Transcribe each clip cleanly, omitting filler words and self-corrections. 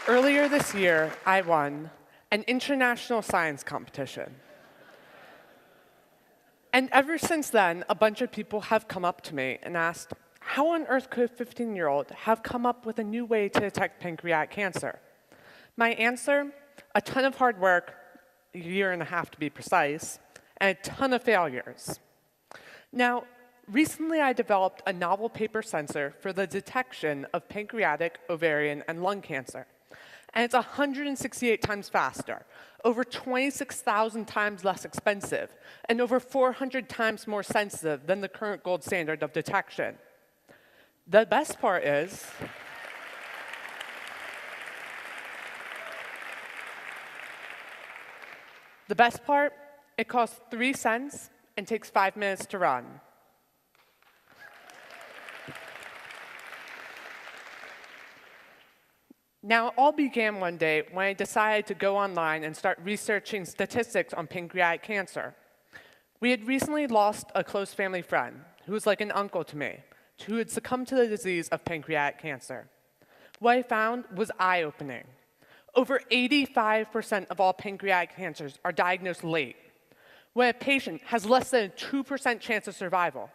Earlier this year, I won an international science competition. And ever since then, a bunch of people have come up to me and asked, how on earth could a 15-year-old have come up with a new way to detect pancreatic cancer? My answer, a ton of hard work, a year and a half to be precise, and a ton of failures. Now, recently I developed a novel paper sensor for the detection of pancreatic, ovarian, and lung cancer. And it's 168 times faster, over 26,000 times less expensive, and over 400 times more sensitive than the current gold standard of detection. The best part is, it costs 3 cents and takes 5 minutes to run. Now, it all began one day when I decided to go online and start researching statistics on pancreatic cancer. We had recently lost a close family friend who was like an uncle to me, who had succumbed to the disease of pancreatic cancer. What I found was eye-opening. Over 85% of all pancreatic cancers are diagnosed late, when a patient has less than a 2% chance of survival.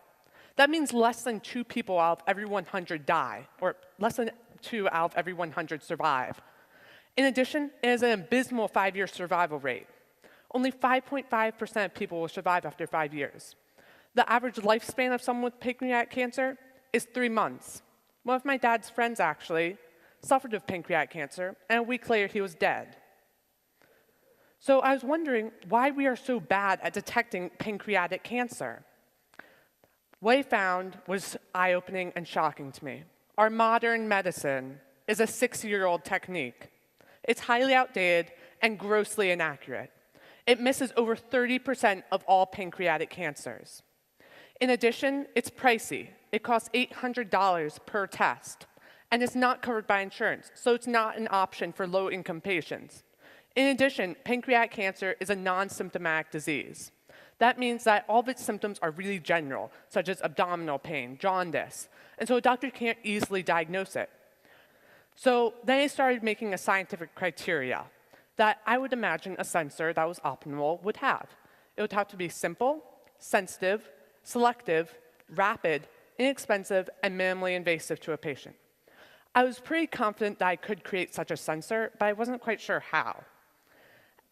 That means less than 2 people out of every 100 die, or less than 2 out of every 100 survive. In addition, it has an abysmal 5-year survival rate. Only 5.5% of people will survive after 5 years. The average lifespan of someone with pancreatic cancer is 3 months. One of my dad's friends, actually, suffered of pancreatic cancer, and a week later, he was dead. So I was wondering why we are so bad at detecting pancreatic cancer. What I found was eye-opening and shocking to me. Our modern medicine is a 60-year-old technique. It's highly outdated and grossly inaccurate. It misses over 30% of all pancreatic cancers. In addition, it's pricey. It costs $800 per test, and it's not covered by insurance, so it's not an option for low-income patients. In addition, pancreatic cancer is a non-symptomatic disease. That means that all of its symptoms are really general, such as abdominal pain, jaundice, and so a doctor can't easily diagnose it. So then I started making a scientific criteria that I would imagine a sensor that was optimal would have. It would have to be simple, sensitive, selective, rapid, inexpensive, and minimally invasive to a patient. I was pretty confident that I could create such a sensor, but I wasn't quite sure how.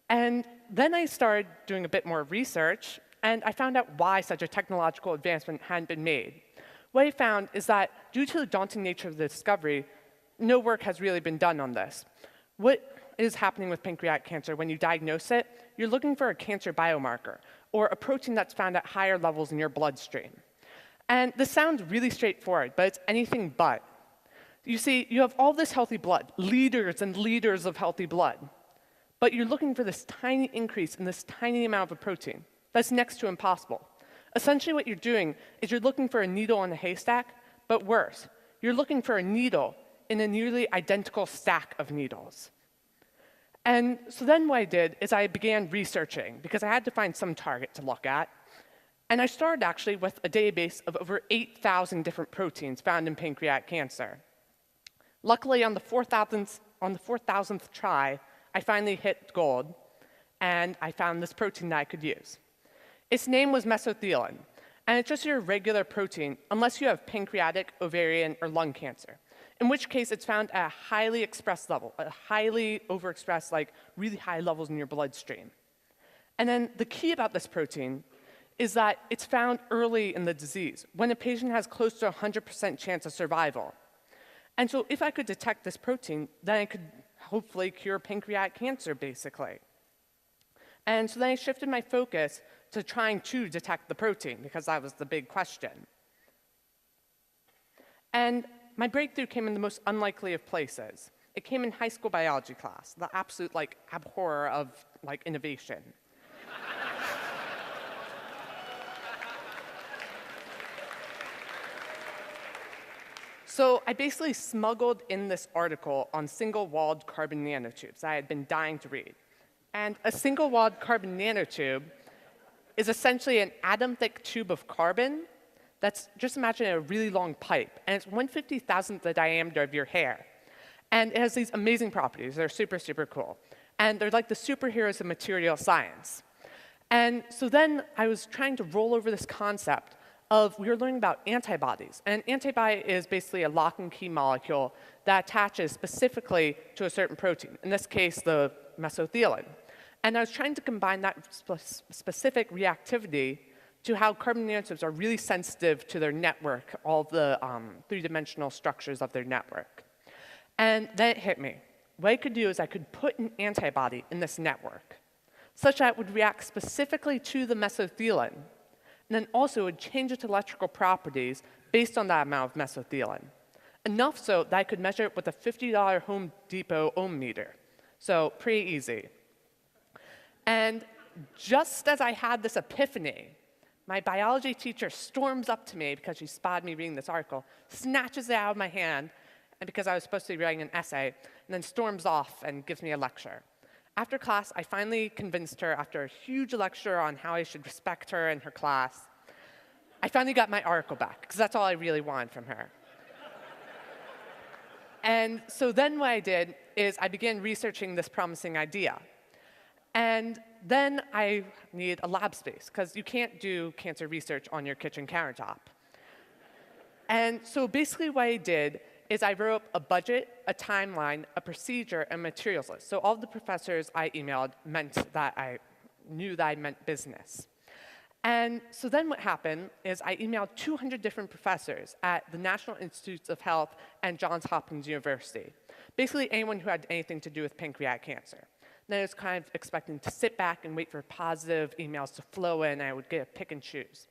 And then I started doing a bit more research, and I found out why such a technological advancement hadn't been made. What I found is that due to the daunting nature of the discovery, no work has really been done on this. What is happening with pancreatic cancer when you diagnose it? You're looking for a cancer biomarker, or a protein that's found at higher levels in your bloodstream. And this sounds really straightforward, but it's anything but. You see, you have all this healthy blood, liters and liters of healthy blood, but you're looking for this tiny increase in this tiny amount of a protein. That's next to impossible. Essentially what you're doing is you're looking for a needle in a haystack, but worse, you're looking for a needle in a nearly identical stack of needles. And so then what I did is I began researching, because I had to find some target to look at. And I started actually with a database of over 8,000 different proteins found in pancreatic cancer. Luckily, on the 4,000th try, I finally hit gold, and I found this protein that I could use. Its name was mesothelin, and it's just your regular protein unless you have pancreatic, ovarian, or lung cancer, in which case it's found at a highly expressed level, a highly overexpressed, like really high levels in your bloodstream. And then the key about this protein is that it's found early in the disease, when a patient has close to 100% chance of survival. And so if I could detect this protein, then I could hopefully cure pancreatic cancer, basically. And so then I shifted my focus to trying to detect the protein, because that was the big question. And my breakthrough came in the most unlikely of places. It came in high school biology class, the absolute abhorror of innovation. So I basically smuggled in this article on single-walled carbon nanotubes that I had been dying to read. And a single-walled carbon nanotube is essentially an atom-thick tube of carbon that's, just imagine a really long pipe, and it's 1/50,000th the diameter of your hair. And it has these amazing properties. They're super, super cool. And they're like the superheroes of material science. And so then I was trying to roll over this concept of, we were learning about antibodies. And an antibody is basically a lock and key molecule that attaches specifically to a certain protein, in this case, the mesothelin. And I was trying to combine that specific reactivity to how carbon nanotubes are really sensitive to their network, all the three-dimensional structures of their network. And then it hit me. What I could do is I could put an antibody in this network, such that it would react specifically to the mesothelin, and then also would change its electrical properties based on that amount of mesothelin. Enough so that I could measure it with a $50 Home Depot ohm meter. So pretty easy. And just as I had this epiphany, my biology teacher storms up to me because she spotted me reading this article, snatches it out of my hand, and because I was supposed to be writing an essay, and then storms off and gives me a lecture. After class, I finally convinced her, after a huge lecture on how I should respect her and her class, I finally got my article back, because that's all I really wanted from her. And so then what I did is I began researching this promising idea. And then I needed a lab space, because you can't do cancer research on your kitchen countertop. And so basically what I did is I wrote up a budget, a timeline, a procedure, and materials list. So all the professors I emailed meant that I knew that I meant business. And so then what happened is I emailed 200 different professors at the National Institutes of Health and Johns Hopkins University, basically anyone who had anything to do with pancreatic cancer. Then I was kind of expecting to sit back and wait for positive emails to flow in, and I would get to pick and choose.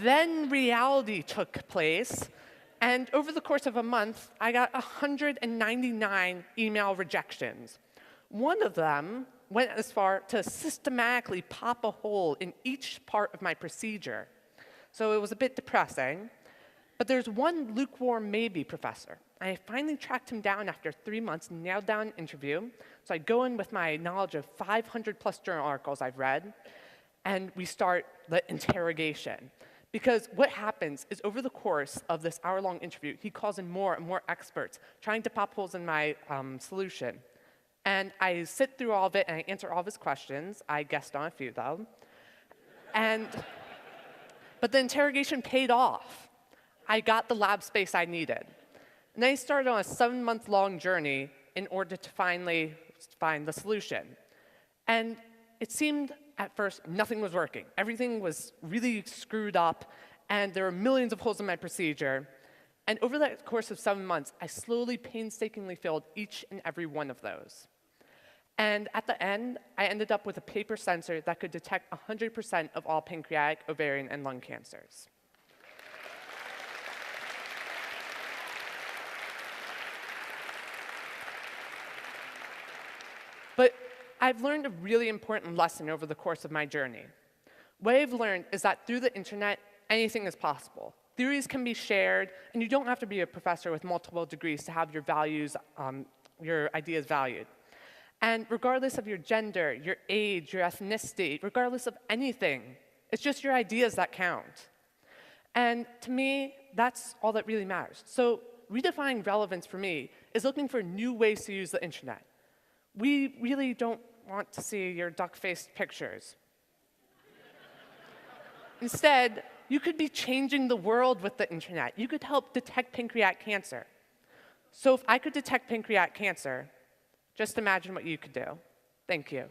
Then reality took place, and over the course of a month, I got 199 email rejections. One of them went as far to systematically pop a hole in each part of my procedure. So it was a bit depressing. But there's one lukewarm maybe professor. I finally tracked him down after 3 months, nailed down an interview. So I go in with my knowledge of 500+ journal articles I've read, and we start the interrogation. Because what happens is over the course of this hour-long interview, he calls in more and more experts, trying to pop holes in my solution. And I sit through all of it, and I answer all of his questions. I guessed on a few, though. But the interrogation paid off. I got the lab space I needed. And then I started on a 7-month-long journey in order to finally find the solution. And it seemed at first nothing was working. Everything was really screwed up, and there were millions of holes in my procedure. And over the course of 7 months, I slowly, painstakingly filled each and every one of those. And at the end, I ended up with a paper sensor that could detect 100% of all pancreatic, ovarian, and lung cancers. But I've learned a really important lesson over the course of my journey. What I've learned is that through the internet, anything is possible. Theories can be shared, and you don't have to be a professor with multiple degrees to have your values, your ideas valued. And regardless of your gender, your age, your ethnicity, regardless of anything, it's just your ideas that count. And to me, that's all that really matters. So redefining relevance for me is looking for new ways to use the internet. We really don't want to see your duck-faced pictures. Instead, you could be changing the world with the internet. You could help detect pancreatic cancer. So if I could detect pancreatic cancer, just imagine what you could do. Thank you.